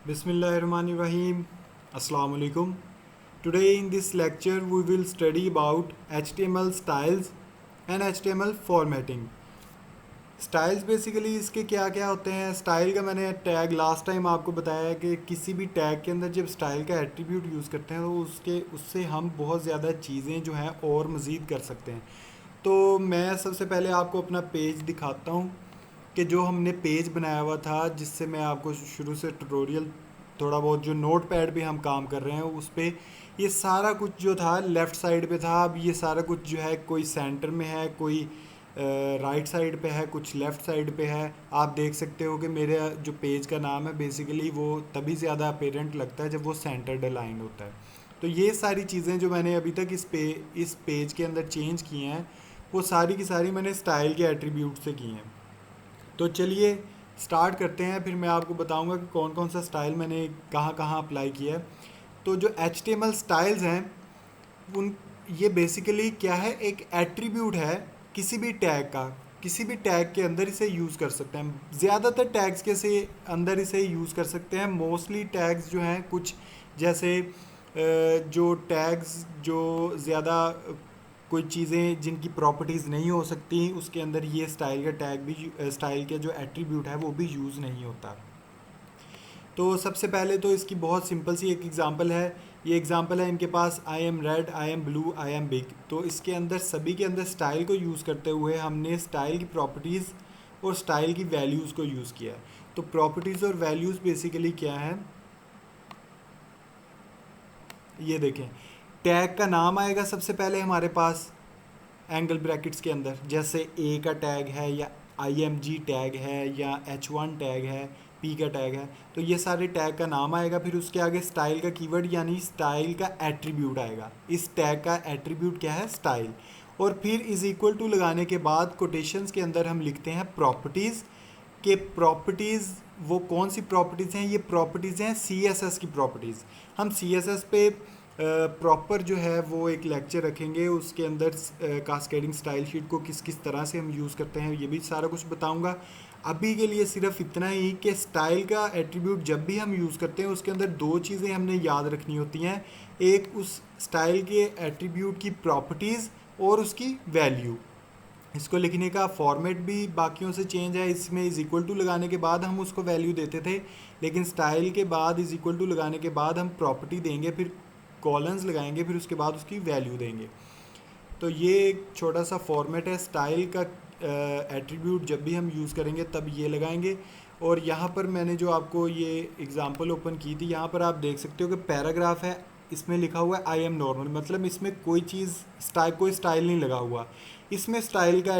Bismillahirrahmanirrahim. Assalamu alaikum. Today in this lecture we will study about HTML styles and HTML formatting. Styles basically इसके क्या क्या होते हैं। Style का मैंने टैग लास्ट टाइम आपको बताया कि किसी भी टैग के अंदर जब स्टाइल का एट्रीब्यूट यूज़ करते हैं तो उससे हम बहुत ज़्यादा चीज़ें जो हैं और मज़ीद कर सकते हैं। तो मैं सबसे पहले आपको अपना पेज दिखाता हूँ कि जो हमने पेज बनाया हुआ था, जिससे मैं आपको शुरू से ट्यूटोरियल थोड़ा बहुत जो नोट पैड पे हम काम कर रहे हैं उस पे ये सारा कुछ जो था लेफ़्ट साइड पे था। अब ये सारा कुछ जो है कोई सेंटर में है, कोई राइट साइड पे है, कुछ लेफ़्ट साइड पे है। आप देख सकते हो कि मेरा जो पेज का नाम है बेसिकली वो तभी ज़्यादा अपेरेंट लगता है जब वो सेंटर्ड अलाइंड होता है। तो ये सारी चीज़ें जो मैंने अभी तक इस पेज के अंदर चेंज की हैं वो सारी की सारी मैंने स्टाइल के एट्रीब्यूट से की हैं। तो चलिए स्टार्ट करते हैं, फिर मैं आपको बताऊंगा कि कौन कौन सा स्टाइल मैंने कहाँ कहाँ अप्लाई किया है। तो जो HTML स्टाइल्स हैं उन ये बेसिकली क्या है, एक एट्रीब्यूट है किसी भी टैग का। किसी भी टैग के अंदर इसे यूज़ कर सकते हैं। ज़्यादातर टैग्स के से अंदर इसे यूज़ कर सकते हैं। मोस्टली टैग्स जो हैं कुछ जैसे जो टैग्स जो ज़्यादा कोई चीज़ें जिनकी प्रॉपर्टीज़ नहीं हो सकती उसके अंदर ये स्टाइल का टैग भी स्टाइल का जो एट्रीब्यूट है वो भी यूज़ नहीं होता। तो सबसे पहले तो इसकी बहुत सिंपल सी एक एग्जांपल है। ये एग्जांपल है इनके पास I am red, I am blue, I am big. तो इसके अंदर सभी के अंदर स्टाइल को यूज़ करते हुए हमने स्टाइल की प्रॉपर्टीज़ और स्टाइल की वैल्यूज़ को यूज़ किया है। तो प्रॉपर्टीज़ और वैल्यूज़ बेसिकली क्या है, ये देखें। टैग का नाम आएगा सबसे पहले हमारे पास एंगल ब्रैकेट्स के अंदर, जैसे ए का टैग है या IMG टैग है या H1 टैग है, P का टैग है। तो ये सारे टैग का नाम आएगा, फिर उसके आगे स्टाइल का कीवर्ड यानी स्टाइल का एट्रीब्यूट आएगा। इस टैग का एट्रीब्यूट क्या है, स्टाइल। और फिर इज इक्वल टू लगाने के बाद कोटेशंस के अंदर हम लिखते हैं प्रॉपर्टीज़ के। प्रॉपर्टीज़ वो कौन सी प्रॉपर्टीज़ हैं, ये प्रॉपर्टीज़ हैं CSS की प्रॉपर्टीज़। हम CSS पे प्रॉपर जो है वो एक लेक्चर रखेंगे, उसके अंदर कास्केडिंग स्टाइल शीट को किस किस तरह से हम यूज़ करते हैं ये भी सारा कुछ बताऊंगा। अभी के लिए सिर्फ इतना ही कि स्टाइल का एट्रीब्यूट जब भी हम यूज़ करते हैं उसके अंदर दो चीज़ें हमने याद रखनी होती हैं। एक उस स्टाइल के एट्रीब्यूट की प्रॉपर्टीज़ और उसकी वैल्यू। इसको लिखने का फॉर्मेट भी बाकियों से चेंज है। इसमें इज इक्वल टू लगाने के बाद हम उसको वैल्यू देते थे, लेकिन स्टाइल के बाद इज इक्वल टू लगाने के बाद हम प्रॉपर्टी देंगे, फिर कॉलन्स लगाएंगे, फिर उसके बाद उसकी वैल्यू देंगे। तो ये एक छोटा सा फॉर्मेट है स्टाइल का। एट्रीब्यूट जब भी हम यूज़ करेंगे तब ये लगाएंगे। और यहाँ पर मैंने जो आपको ये एग्ज़ाम्पल ओपन की थी, यहाँ पर आप देख सकते हो कि पैराग्राफ है, इसमें लिखा हुआ है आई एम नॉर्मल, मतलब इसमें कोई चीज़ कोई स्टाइल नहीं लगा हुआ। इसमें स्टाइल का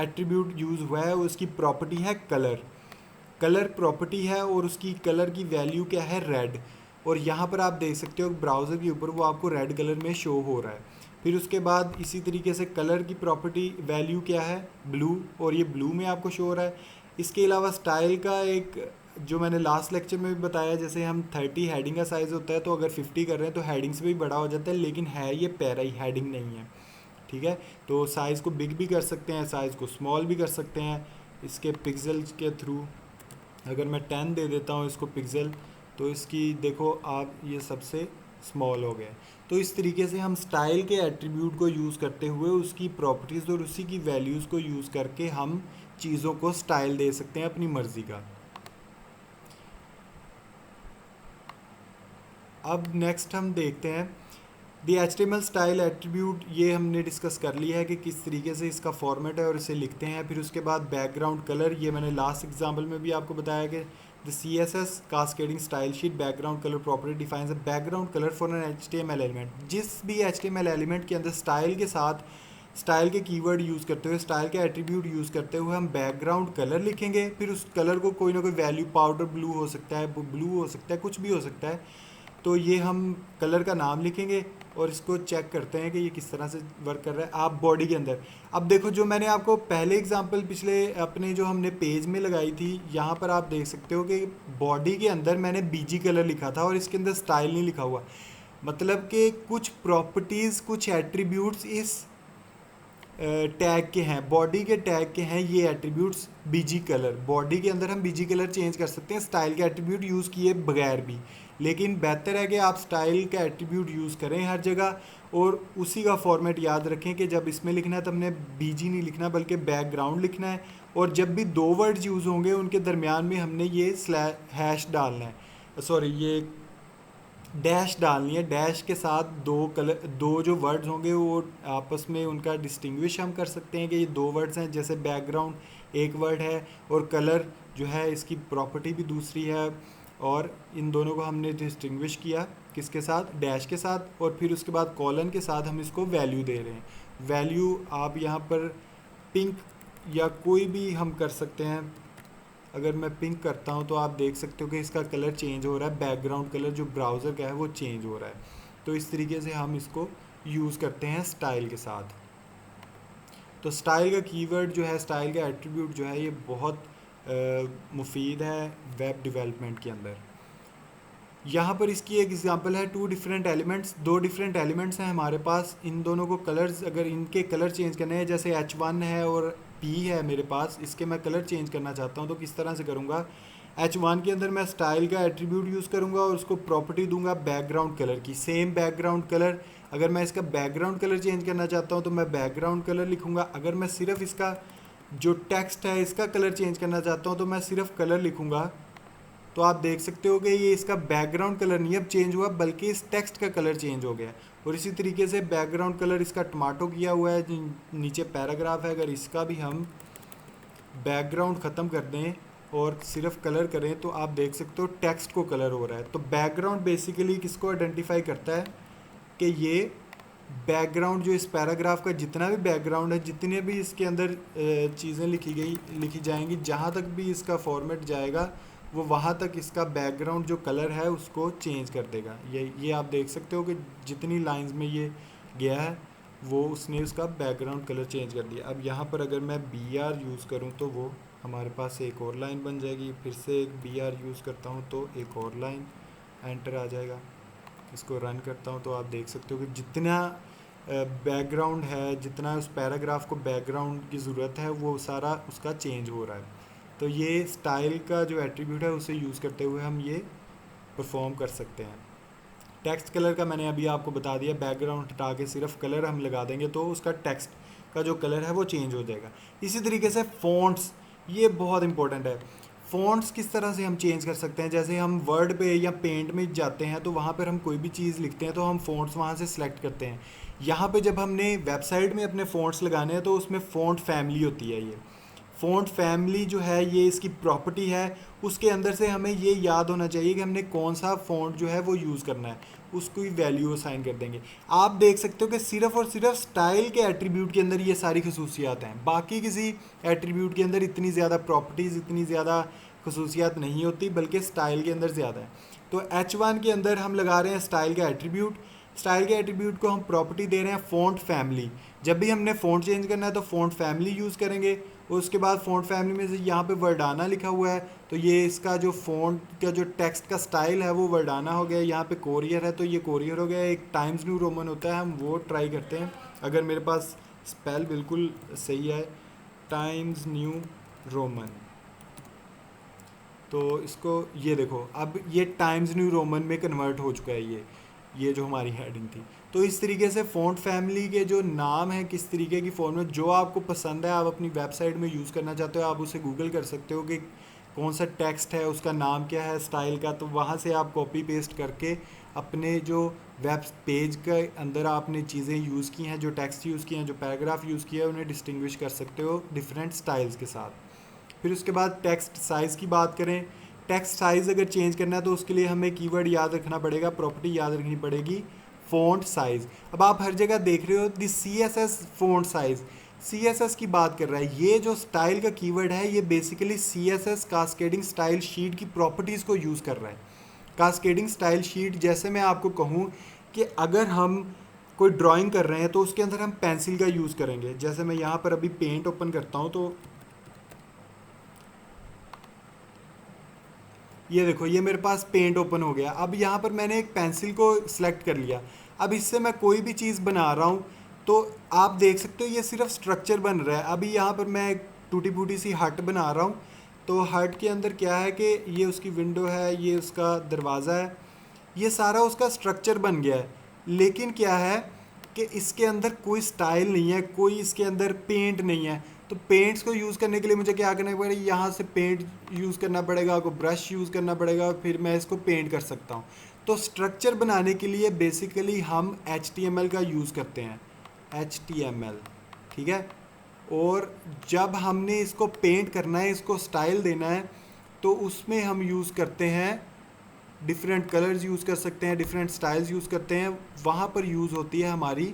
एट्रीब्यूट यूज़ हुआ है, उसकी प्रॉपर्टी है कलर। कलर प्रॉपर्टी है और उसकी कलर की वैल्यू क्या है, रेड। और यहाँ पर आप देख सकते हो ब्राउज़र के ऊपर वो आपको रेड कलर में शो हो रहा है। फिर उसके बाद इसी तरीके से कलर की प्रॉपर्टी वैल्यू क्या है, ब्लू, और ये ब्लू में आपको शो हो रहा है। इसके अलावा स्टाइल का एक जो मैंने लास्ट लेक्चर में भी बताया, जैसे हम 30 हेडिंग का साइज़ होता है तो अगर 50 कर रहे हैं तो हेडिंग से भी बड़ा हो जाता है, लेकिन है ये पैरा ही, हेडिंग नहीं है। ठीक है, तो साइज़ को बिग भी कर सकते हैं, साइज़ को स्मॉल भी कर सकते हैं इसके पिक्सल्स के थ्रू। अगर मैं 10 दे देता हूँ इसको पिक्सल, तो इसकी देखो आप ये सबसे स्मॉल हो गया। तो इस तरीके से हम स्टाइल के एट्रीब्यूट को यूज़ करते हुए उसकी प्रॉपर्टीज़ और उसी की वैल्यूज़ को यूज़ करके हम चीज़ों को स्टाइल दे सकते हैं अपनी मर्ज़ी का। अब नेक्स्ट हम देखते हैं दी HTML स्टाइल एट्रीब्यूट। ये हमने डिस्कस कर लिया है कि किस तरीके से इसका फॉर्मेट है और इसे लिखते हैं। फिर उसके बाद बैकग्राउंड कलर, ये मैंने लास्ट एग्जांपल में भी आपको बताया कि the CSS cascading style sheet background colour property defines a background colour for an HTML element. जिस भी HTML एलिमेंट के अंदर स्टाइल के साथ स्टाइल के कीवर्ड यूज़ करते हुए, स्टाइल के एट्रीब्यूट यूज़ करते हुए हम बैकग्राउंड कलर लिखेंगे। फिर उस कलर को कोई ना कोई वैल्यू, पाउडर ब्लू हो सकता है, ब्लू हो सकता है, कुछ भी हो सकता है। तो ये हम कलर का नाम लिखेंगे और इसको चेक करते हैं कि ये किस तरह से वर्क कर रहा है। आप बॉडी के अंदर अब देखो, जो मैंने आपको पहले एग्जांपल पिछले अपने जो हमने पेज में लगाई थी, यहाँ पर आप देख सकते हो कि बॉडी के अंदर मैंने BG कलर लिखा था और इसके अंदर स्टाइल नहीं लिखा हुआ। मतलब कि कुछ प्रॉपर्टीज़, कुछ एट्रीब्यूट्स इस टैग के हैं, बॉडी के टैग के हैं ये एट्रीब्यूट्स बीजी कलर। बॉडी के अंदर हम बीजी कलर चेंज कर सकते हैं स्टाइल के एट्रीब्यूट यूज़ किए बगैर भी, लेकिन बेहतर है कि आप स्टाइल का एट्रीब्यूट यूज़ करें हर जगह, और उसी का फॉर्मेट याद रखें कि जब इसमें लिखना है तो हमने बीजी नहीं लिखना बल्कि बैकग्राउंड लिखना है, और जब भी दो वर्ड्स यूज़ होंगे उनके दरमियान में हमने ये हैश डालना है, सॉरी ये डैश डालनी है। डैश के साथ दो जो वर्ड्स होंगे वो आपस में उनका डिस्टिंग्विश हम कर सकते हैं कि ये दो वर्ड्स हैं, जैसे बैकग्राउंड एक वर्ड है और कलर जो है इसकी प्रॉपर्टी भी दूसरी है, और इन दोनों को हमने डिस्टिंग्विश किया किसके साथ, डैश के साथ, और फिर उसके बाद कॉलन के साथ हम इसको वैल्यू दे रहे हैं। वैल्यू आप यहाँ पर पिंक या कोई भी हम कर सकते हैं। अगर मैं पिंक करता हूँ तो आप देख सकते हो कि इसका कलर चेंज हो रहा है, बैकग्राउंड कलर जो ब्राउज़र का है वो चेंज हो रहा है। तो इस तरीके से हम इसको यूज़ करते हैं स्टाइल के साथ। तो स्टाइल का कीवर्ड जो है, स्टाइल का एट्रीब्यूट जो है, ये बहुत मुफीद है वेब डेवलपमेंट के अंदर। यहाँ पर इसकी एक एग्जांपल है, दो डिफरेंट एलिमेंट्स हैं हमारे पास। इन दोनों को कलर्स, अगर इनके कलर चेंज करने हैं, जैसे H1 है और P है मेरे पास, इसके मैं कलर चेंज करना चाहता हूँ तो किस तरह से करूँगा। H1 के अंदर मैं स्टाइल का एट्रीब्यूट यूज़ करूँगा और उसको प्रॉपर्टी दूंगा बैकग्राउंड कलर की, सेम बैकग्राउंड कलर। अगर मैं इसका बैकग्राउंड कलर चेंज करना चाहता हूँ तो मैं बैकग्राउंड कलर लिखूँगा। अगर मैं सिर्फ इसका जो टेक्स्ट है इसका कलर चेंज करना चाहता हूँ तो मैं सिर्फ कलर लिखूँगा। तो आप देख सकते हो कि ये इसका बैकग्राउंड कलर नहीं अब चेंज हुआ बल्कि इस टेक्स्ट का कलर चेंज हो गया। और इसी तरीके से बैकग्राउंड कलर इसका टमाटो किया हुआ है, नीचे पैराग्राफ है, अगर इसका भी हम बैकग्राउंड ख़त्म कर दें और सिर्फ कलर करें तो आप देख सकते हो टेक्स्ट को कलर हो रहा है। तो बैकग्राउंड बेसिकली किसको आइडेंटिफाई करता है कि ये बैकग्राउंड जो इस पैराग्राफ का जितना भी बैकग्राउंड है, जितने भी इसके अंदर चीज़ें लिखी जाएंगी, जहाँ तक भी इसका फॉर्मेट जाएगा वो वहाँ तक इसका बैकग्राउंड जो कलर है उसको चेंज कर देगा। ये आप देख सकते हो कि जितनी लाइंस में ये गया है वो उसने उसका बैकग्राउंड कलर चेंज कर दिया। अब यहाँ पर अगर मैं BR यूज़ करूँ तो वो हमारे पास एक और लाइन बन जाएगी। फिर से एक BR यूज़ करता हूँ तो एक और लाइन एंटर आ जाएगा। इसको रन करता हूँ तो आप देख सकते हो कि जितना बैकग्राउंड है, जितना उस पैराग्राफ को बैकग्राउंड की ज़रूरत है वो सारा उसका चेंज हो रहा है। तो ये स्टाइल का जो एट्रीब्यूट है उसे यूज़ करते हुए हम ये परफॉर्म कर सकते हैं। टेक्स्ट कलर का मैंने अभी आपको बता दिया, बैकग्राउंड हटा के सिर्फ कलर हम लगा देंगे तो उसका टेक्स्ट का जो कलर है वो चेंज हो जाएगा। इसी तरीके से फ़ॉन्ट्स, ये बहुत इंपॉर्टेंट है। फ़ॉन्ट्स किस तरह से हम चेंज कर सकते हैं, जैसे हम वर्ड पे या पेंट में जाते हैं तो वहाँ पर हम कोई भी चीज़ लिखते हैं तो हम फ़ॉन्ट्स वहाँ से सिलेक्ट करते हैं। यहाँ पे जब हमने वेबसाइट में अपने फ़ॉन्ट्स लगाने हैं तो उसमें फ़ॉन्ट फैमिली होती है। ये फ़ॉन्ट फैमिली जो है ये इसकी प्रॉपर्टी है, उसके अंदर से हमें ये याद होना चाहिए कि हमने कौन सा फ़ॉन्ट जो है वो यूज़ करना है, उसको ही वैल्यू असाइन कर देंगे। आप देख सकते हो कि सिर्फ और सिर्फ स्टाइल के एट्रीब्यूट के अंदर ये सारी खसूसियात हैं, बाकी किसी एट्रीब्यूट के अंदर इतनी ज़्यादा प्रॉपर्टीज़, इतनी ज़्यादा खसूसियात नहीं होती, बल्कि स्टाइल के अंदर ज़्यादा है। तो H1 के अंदर हम लगा रहे हैं स्टाइल का एट्रीब्यूट। स्टाइल के एट्रीब्यूट को हम प्रॉपर्टी दे रहे हैं फ़ॉन्ट फैमिली। जब भी हमने फ़ॉन्ट चेंज करना है तो फ़ॉन्ट फैमिली यूज़ करेंगे, और उसके बाद फ़ॉन्ट फैमिली में से यहाँ पे वर्डाना लिखा हुआ है तो ये इसका जो फ़ॉन्ट का जो टेक्स्ट का स्टाइल है वो वर्डाना हो गया। यहाँ पे कोरियर है तो ये कोरियर हो गया। एक टाइम्स न्यू रोमन होता है, हम वो ट्राई करते हैं। अगर मेरे पास स्पेल बिल्कुल सही है, टाइम्स न्यू रोमन, तो इसको ये देखो अब ये टाइम्स न्यू रोमन में कन्वर्ट हो चुका है ये जो हमारी हेडिंग थी। तो इस तरीके से फ़ॉन्ट फैमिली के जो नाम हैं, किस तरीके की फॉर्मेट जो आपको पसंद है, आप अपनी वेबसाइट में यूज़ करना चाहते हो, आप उसे गूगल कर सकते हो कि कौन सा टेक्स्ट है, उसका नाम क्या है स्टाइल का, तो वहाँ से आप कॉपी पेस्ट करके अपने जो वेब पेज के अंदर आपने चीज़ें यूज़ की हैं, जो टेक्स्ट यूज़ किए हैं, जो पैराग्राफ यूज़ किया है, उन्हें डिस्टिंग्विश कर सकते हो डिफरेंट स्टाइल्स के साथ। फिर उसके बाद टेक्स्ट साइज़ की बात करें। टेक्स्ट साइज़ अगर चेंज करना है तो उसके लिए हमें कीवर्ड याद रखना पड़ेगा, प्रॉपर्टी याद रखनी पड़ेगी, फ़ॉन्ट साइज़। अब आप हर जगह देख रहे हो दी CSS फ़ॉन्ट साइज़, CSS की बात कर रहा है। ये जो स्टाइल का कीवर्ड है ये basically CSS cascading style sheet की प्रॉपर्टीज़ को यूज़ कर रहा है। कास्केडिंग स्टाइल शीट, जैसे मैं आपको कहूँ कि अगर हम कोई ड्राइंग कर रहे हैं तो उसके अंदर हम पेंसिल का यूज़ करेंगे। जैसे मैं यहाँ पर अभी पेंट ओपन करता हूँ तो ये देखो ये मेरे पास पेंट ओपन हो गया। अब यहाँ पर मैंने एक पेंसिल को सिलेक्ट कर लिया। अब इससे मैं कोई भी चीज़ बना रहा हूँ तो आप देख सकते हो ये सिर्फ स्ट्रक्चर बन रहा है। अभी यहाँ पर मैं एक टूटी फूटी सी हट बना रहा हूँ, तो हट के अंदर क्या है कि ये उसकी विंडो है, ये उसका दरवाज़ा है, ये सारा उसका स्ट्रक्चर बन गया है। लेकिन क्या है कि इसके अंदर कोई स्टाइल नहीं है, कोई इसके अंदर पेंट नहीं है। तो पेंट्स को यूज़ करने के लिए मुझे क्या करना पड़ेगा, यहाँ से पेंट यूज़ करना पड़ेगा, को ब्रश यूज़ करना पड़ेगा, फिर मैं इसको पेंट कर सकता हूँ। तो स्ट्रक्चर बनाने के लिए बेसिकली हम HTML का यूज़ करते हैं, HTML, ठीक है। और जब हमने इसको पेंट करना है, इसको स्टाइल देना है, तो उसमें हम यूज़ करते हैं डिफरेंट कलर्स यूज़ कर सकते हैं, डिफरेंट स्टाइल्स यूज़ करते हैं। वहाँ पर यूज़ होती है हमारी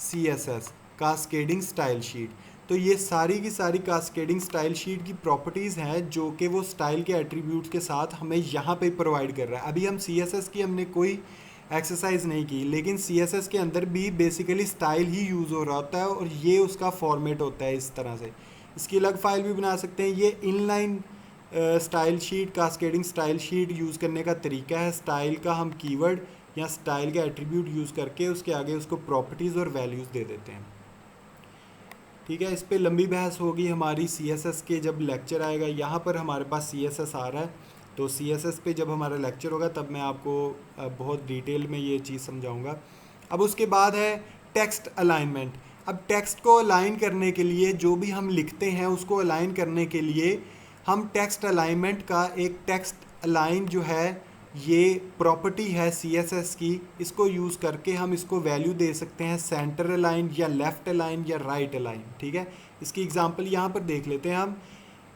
CSS, कास्केडिंग स्टाइल शीट। तो ये सारी की सारी कास्केडिंग स्टाइल शीट की प्रॉपर्टीज़ हैं जो कि वो स्टाइल के एट्रीब्यूट्स के साथ हमें यहाँ पे प्रोवाइड कर रहा है। अभी हम CSS की हमने कोई एक्सरसाइज नहीं की, लेकिन CSS के अंदर भी बेसिकली स्टाइल ही यूज़ हो रहा होता है और ये उसका फॉर्मेट होता है इस तरह से। इसकी अलग फाइल भी बना सकते हैं। ये inline style sheet, cascading style sheet use करने का तरीका है। स्टाइल का हम कीवर्ड या स्टाइल का एट्रीब्यूट यूज़ करके उसके आगे उसको प्रॉपर्टीज़ और वैल्यूज़ दे देते हैं, ठीक है। इस पे लंबी बहस होगी हमारी CSS के जब लेक्चर आएगा। यहाँ पर हमारे पास CSS आ रहा है, तो CSS पे जब हमारा लेक्चर होगा तब मैं आपको बहुत डिटेल में ये चीज़ समझाऊंगा। अब उसके बाद है टेक्स्ट अलाइनमेंट। अब टेक्स्ट को अलाइन करने के लिए, जो भी हम लिखते हैं उसको अलाइन करने के लिए हम टेक्स्ट अलाइनमेंट का एक टेक्स्ट अलाइन जो है ये प्रॉपर्टी है CSS की, इसको यूज़ करके हम इसको वैल्यू दे सकते हैं सेंटर अलाइन या लेफ़्ट अलाइन या राइट अलाइन, ठीक है। इसकी एग्जांपल यहाँ पर देख लेते हैं हम।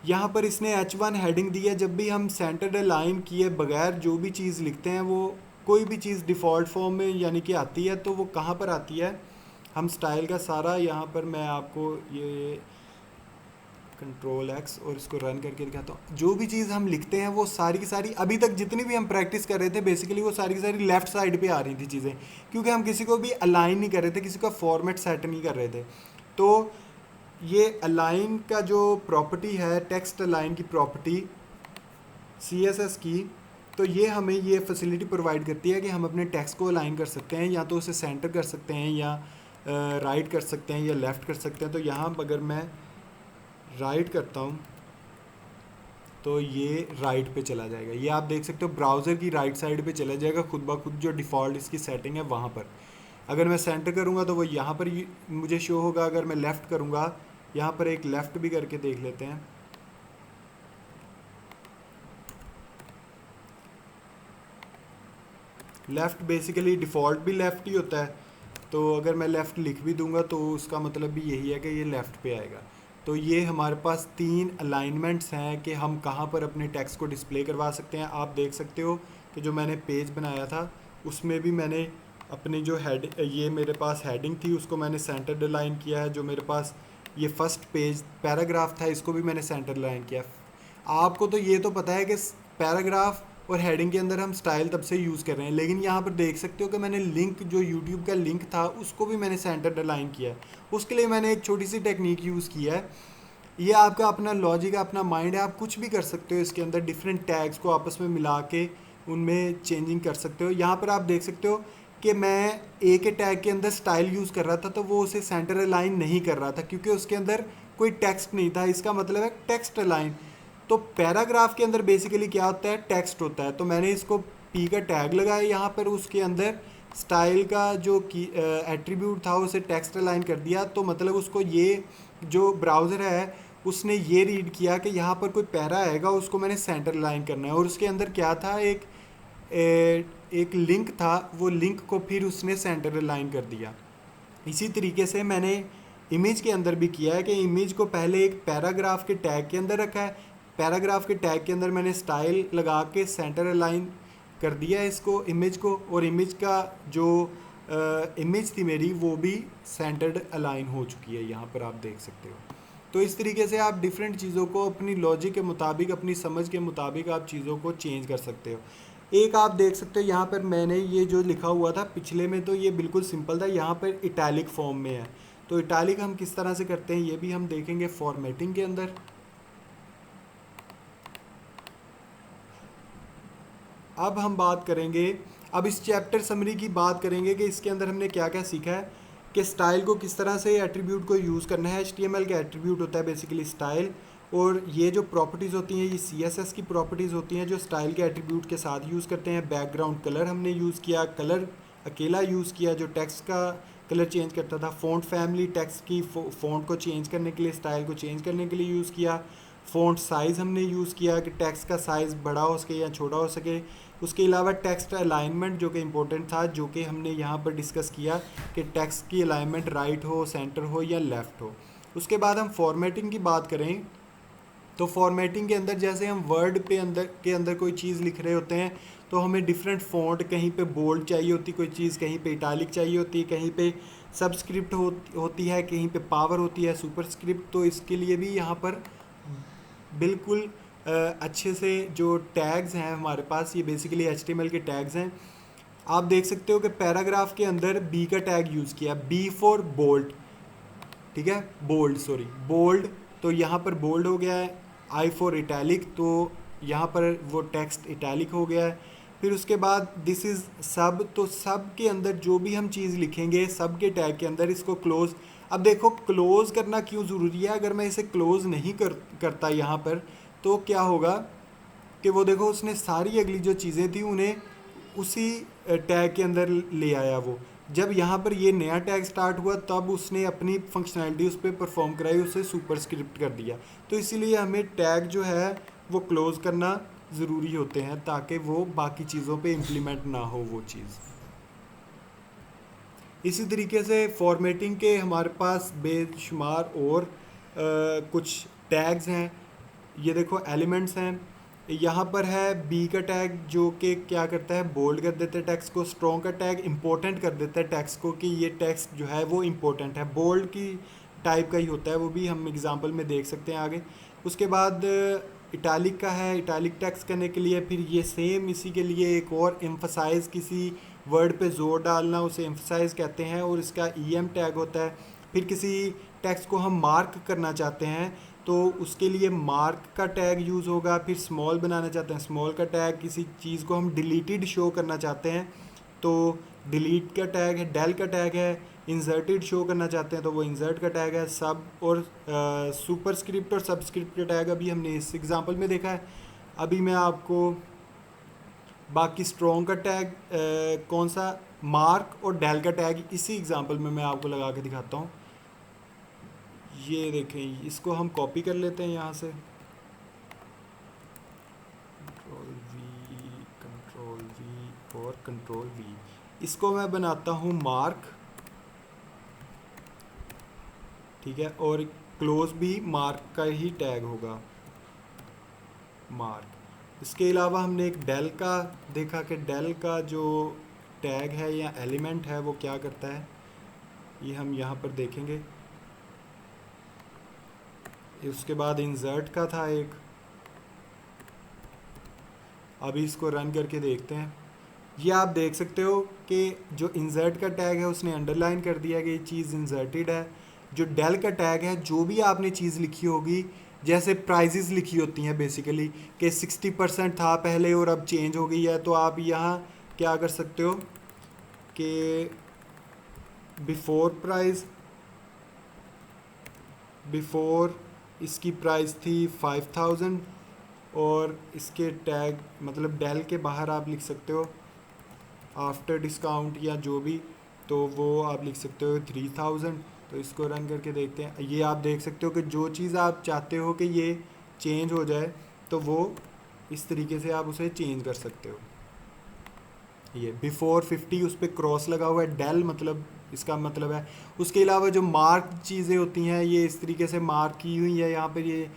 यहाँ पर इसने H1 हेडिंग दी है। जब भी हम सेंटर अलाइन किए बगैर जो भी चीज़ लिखते हैं, वो कोई भी चीज़ डिफ़ॉल्ट फॉर्म में यानी कि आती है, तो वो कहाँ पर आती है, हम स्टाइल का सारा यहाँ पर मैं आपको ये Ctrl+X और इसको रन करके दिखाता हूँ। जो भी चीज़ हम लिखते हैं वो सारी की सारी, अभी तक जितनी भी हम प्रैक्टिस कर रहे थे बेसिकली वो सारी की सारी लेफ़्ट साइड पे आ रही थी चीज़ें, क्योंकि हम किसी को भी अलाइन नहीं कर रहे थे, किसी का फॉर्मेट सेट नहीं कर रहे थे। तो ये अलाइन का जो प्रॉपर्टी है, टेक्स्ट अलाइन की प्रॉपर्टी CSS की, तो ये हमें ये फैसिलिटी प्रोवाइड करती है कि हम अपने टेक्स्ट को अलाइन कर सकते हैं, या तो उसे सेंटर कर सकते हैं, या राइट कर सकते हैं, या लेफ़्ट कर सकते हैं। तो यहाँ अगर मैं राइट करता हूँ तो ये राइट पे चला जाएगा। ये आप देख सकते हो ब्राउज़र की राइट साइड पे चला जाएगा खुद ब खुद, जो डिफ़ॉल्ट इसकी सेटिंग है वहाँ पर। अगर मैं सेंटर करूँगा तो वो यहाँ पर मुझे शो होगा। अगर मैं लेफ़्ट करूँगा, यहाँ पर एक लेफ़्ट भी करके देख लेते हैं। लेफ़्ट बेसिकली डिफ़ॉल्ट भी लेफ़्ट ही होता है, तो अगर मैं लेफ़्ट लिख भी दूंगा तो उसका मतलब भी यही है कि ये लेफ़्ट पे आएगा। तो ये हमारे पास 3 अलाइनमेंट्स हैं कि हम कहाँ पर अपने टेक्स्ट को डिस्प्ले करवा सकते हैं। आप देख सकते हो कि जो मैंने पेज बनाया था उसमें भी मैंने अपनी जो हेड, ये मेरे पास हेडिंग थी, उसको मैंने सेंटर अलाइन किया है। जो मेरे पास ये फर्स्ट पेज पैराग्राफ था, इसको भी मैंने सेंटर अलाइन किया। आपको तो ये तो पता है कि पैराग्राफ और हेडिंग के अंदर हम स्टाइल तब से यूज़ कर रहे हैं, लेकिन यहाँ पर देख सकते हो कि मैंने लिंक, जो यूट्यूब का लिंक था उसको भी मैंने सेंटर अलाइन किया है। उसके लिए मैंने एक छोटी सी टेक्निक यूज़ किया है। ये आपका अपना लॉजिक, अपना माइंड है, आप कुछ भी कर सकते हो इसके अंदर, डिफरेंट टैग्स को आपस में मिला के उनमें चेंजिंग कर सकते हो। यहाँ पर आप देख सकते हो कि मैं ए के टैग के अंदर स्टाइल यूज़ कर रहा था, तो वो उसे सेंटर अलाइन नहीं कर रहा था क्योंकि उसके अंदर कोई टेक्स्ट नहीं था। इसका मतलब है टेक्स्ट अलाइन। तो पैराग्राफ के अंदर बेसिकली क्या होता है, टेक्स्ट होता है। तो मैंने इसको पी का टैग लगाया यहाँ पर, उसके अंदर स्टाइल का जो की एट्रीब्यूट था उसे टेक्स्ट अलाइन कर दिया। तो मतलब उसको ये जो ब्राउज़र है उसने ये रीड किया कि यहाँ पर कोई पैरा आएगा, उसको मैंने सेंटर अलाइन करना है। और उसके अंदर क्या था, एक लिंक था, वो लिंक को फिर उसने सेंटर अलाइन कर दिया। इसी तरीके से मैंने इमेज के अंदर भी किया है कि इमेज को पहले एक पैराग्राफ के टैग के अंदर रखा है, पैराग्राफ के टैग के अंदर मैंने स्टाइल लगा के सेंटर अलाइन कर दिया इसको, इमेज को, और इमेज का जो इमेज थी मेरी वो भी सेंटर्ड अलाइन हो चुकी है, यहाँ पर आप देख सकते हो। तो इस तरीके से आप डिफरेंट चीज़ों को अपनी लॉजिक के मुताबिक, अपनी समझ के मुताबिक आप चीज़ों को चेंज कर सकते हो। एक आप देख सकते हो यहाँ पर मैंने ये जो लिखा हुआ था पिछले में, तो ये बिल्कुल सिंपल था, यहाँ पर इटैलिक फॉर्म में है। तो इटैलिक हम किस तरह से करते हैं ये भी हम देखेंगे फॉर्मेटिंग के अंदर। अब इस चैप्टर समरी की बात करेंगे कि इसके अंदर हमने क्या क्या सीखा है। कि स्टाइल को किस तरह से एट्रीब्यूट को यूज़ करना है। HTML का एट्रीब्यूट होता है बेसिकली स्टाइल, और ये जो प्रॉपर्टीज़ होती हैं ये CSS की प्रॉपर्टीज़ होती हैं जो स्टाइल के एट्रीब्यूट के साथ यूज़ करते हैं। बैकग्राउंड कलर हमने यूज़ किया, कलर अकेला यूज़ किया जो टेक्स्ट का कलर चेंज करता था। फ़ॉन्ट फैमिली टेक्स्ट की फ़ॉन्ट को चेंज करने के लिए, स्टाइल को चेंज करने के लिए यूज़ किया। फ़ॉन्ट साइज़ हमने यूज़ किया कि टेक्स्ट का साइज़ बड़ा हो सके या छोटा हो सके। उसके अलावा टेक्स्ट अलाइनमेंट जो कि इम्पोर्टेंट था, जो कि हमने यहाँ पर डिस्कस किया कि टेक्स्ट की अलाइनमेंट राइट हो, सेंटर हो या लेफ़्ट हो। उसके बाद हम फॉर्मेटिंग की बात करें तो फॉर्मेटिंग के अंदर जैसे हम वर्ड के अंदर कोई चीज़ लिख रहे होते हैं तो हमें डिफरेंट फ़ॉन्ट, कहीं पे बोल्ड चाहिए होती कोई चीज़, कहीं पे इटालिक चाहिए होती है, कहीं पे सबस्क्रिप्ट होती है, कहीं पे पावर होती है, सुपरस्क्रिप्ट। तो इसके लिए भी यहाँ पर बिल्कुल अच्छे से जो टैग्स हैं हमारे पास, ये बेसिकली HTML के टैग्स हैं। आप देख सकते हो कि पैराग्राफ के अंदर बी का टैग यूज़ किया, बी फॉर बोल्ड, ठीक है, बोल्ड, सॉरी बोल्ड, तो यहाँ पर बोल्ड हो गया है। आई फॉर इटैलिक, तो यहाँ पर वो टेक्स्ट इटैलिक हो गया है। फिर उसके बाद दिस इज़ सब, तो सब के अंदर जो भी हम चीज़ लिखेंगे सब के टैग के अंदर इसको क्लोज। अब देखो क्लोज करना क्यों ज़रूरी है, अगर मैं इसे क्लोज नहीं करता यहाँ पर तो क्या होगा कि वो देखो उसने सारी अगली जो चीज़ें थी उन्हें उसी टैग के अंदर ले आया। वो जब यहाँ पर ये नया टैग स्टार्ट हुआ तब उसने अपनी फंक्शनैलिटी उस पर परफॉर्म कराई, उसे सुपरस्क्रिप्ट कर दिया। तो इसीलिए हमें टैग जो है वो क्लोज करना ज़रूरी होते हैं ताकि वो बाकी चीज़ों पे इम्प्लीमेंट ना हो वो चीज़। इसी तरीके से फॉर्मेटिंग के हमारे पास बेशुमार और कुछ टैग्स हैं। ये देखो एलिमेंट्स हैं, यहाँ पर है बी का टैग जो कि क्या करता है, बोल्ड कर देता है टेक्स्ट को। स्ट्रॉन्ग का टैग इंपॉर्टेंट कर देता है टेक्स्ट को कि ये टेक्स्ट जो है वो इंपॉर्टेंट है। बोल्ड की टाइप का ही होता है, वो भी हम एग्जांपल में देख सकते हैं आगे। उसके बाद इटालिक का है, इटालिक टेक्स्ट करने के लिए। फिर ये सेम इसी के लिए एक और एम्फसाइज, किसी वर्ड पे जोर डालना, उसे एम्फसाइज कहते हैं, और इसका टैग होता है। फिर किसी टेक्स्ट को हम मार्क करना चाहते हैं तो उसके लिए मार्क का टैग यूज़ होगा। फिर स्मॉल बनाना चाहते हैं, स्मॉल का टैग। किसी चीज़ को हम डिलीटेड शो करना चाहते हैं तो डिलीट का टैग है, डेल का टैग है। इंसर्टेड शो करना चाहते हैं तो वो इंसर्ट का टैग है। सब और सुपरस्क्रिप्ट और सबस्क्रिप्ट का टैग अभी हमने इस एग्जांपल में देखा है। अभी मैं आपको बाकी स्ट्रॉन्ग का टैग कौन सा, मार्क और डेल का टैग इसी एग्जांपल में मैं आपको लगा के दिखाता हूँ। ये देखें, इसको हम कॉपी कर लेते हैं यहाँ से, कंट्रोल वी और कंट्रोल वी। इसको मैं बनाता हूँ मार्क, ठीक है, और क्लोज भी मार्क का ही टैग होगा, मार्क। इसके अलावा हमने एक डेल का देखा कि डेल का जो टैग है या एलिमेंट है वो क्या करता है, ये हम यहाँ पर देखेंगे। उसके बाद इंसर्ट का था एक, अभी इसको रन करके देखते हैं। ये आप देख सकते हो कि जो इंसर्ट का टैग है उसने अंडरलाइन कर दिया कि ये चीज़ इंसर्टेड है। जो डेल का टैग है, जो भी आपने चीज़ लिखी होगी, जैसे प्राइजेस लिखी होती हैं बेसिकली कि 60% था पहले और अब चेंज हो गई है, तो आप यहाँ क्या कर सकते हो कि बिफोर प्राइस, बिफोर इसकी प्राइस थी 5000 और इसके टैग मतलब डेल के बाहर आप लिख सकते हो आफ्टर डिस्काउंट या जो भी, तो वो आप लिख सकते हो 3000। तो इसको रन करके देखते हैं। ये आप देख सकते हो कि जो चीज़ आप चाहते हो कि ये चेंज हो जाए तो वो इस तरीके से आप उसे चेंज कर सकते हो। ये बिफोर 50 उस पर क्रॉस लगा हुआ है, डेल मतलब इसका मतलब है। उसके अलावा जो मार्क चीज़ें होती हैं ये इस तरीके से मार्क की हुई है यहाँ पर। ये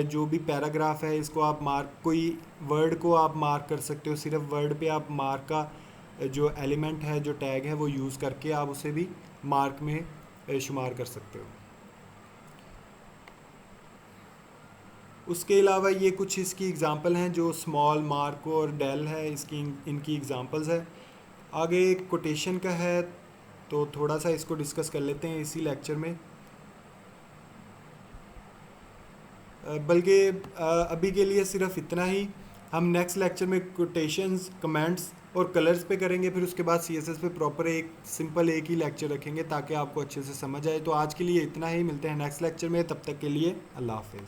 जो भी पैराग्राफ है इसको आप मार्क, कोई वर्ड को आप मार्क कर सकते हो, सिर्फ वर्ड पे आप मार्क का जो एलिमेंट है, जो टैग है वो यूज़ करके आप उसे भी मार्क में शुमार कर सकते हो। उसके अलावा ये कुछ इसकी एग्ज़ाम्पल हैं जो स्मॉल, मार्क और डेल है, इसकी इनकी एग्ज़ाम्पल्स है। आगे कोटेशन का है तो थोड़ा सा इसको डिस्कस कर लेते हैं इसी लेक्चर में। बल्कि अभी के लिए सिर्फ इतना ही। हम नेक्स्ट लेक्चर में कोटेशंस, कमेंट्स और कलर्स पे करेंगे, फिर उसके बाद CSS पे प्रॉपर एक सिंपल एक ही लेक्चर रखेंगे ताकि आपको अच्छे से समझ आए। तो आज के लिए इतना ही, मिलते हैं नेक्स्ट लेक्चर में, तब तक के लिए अल्लाह हाफिज़।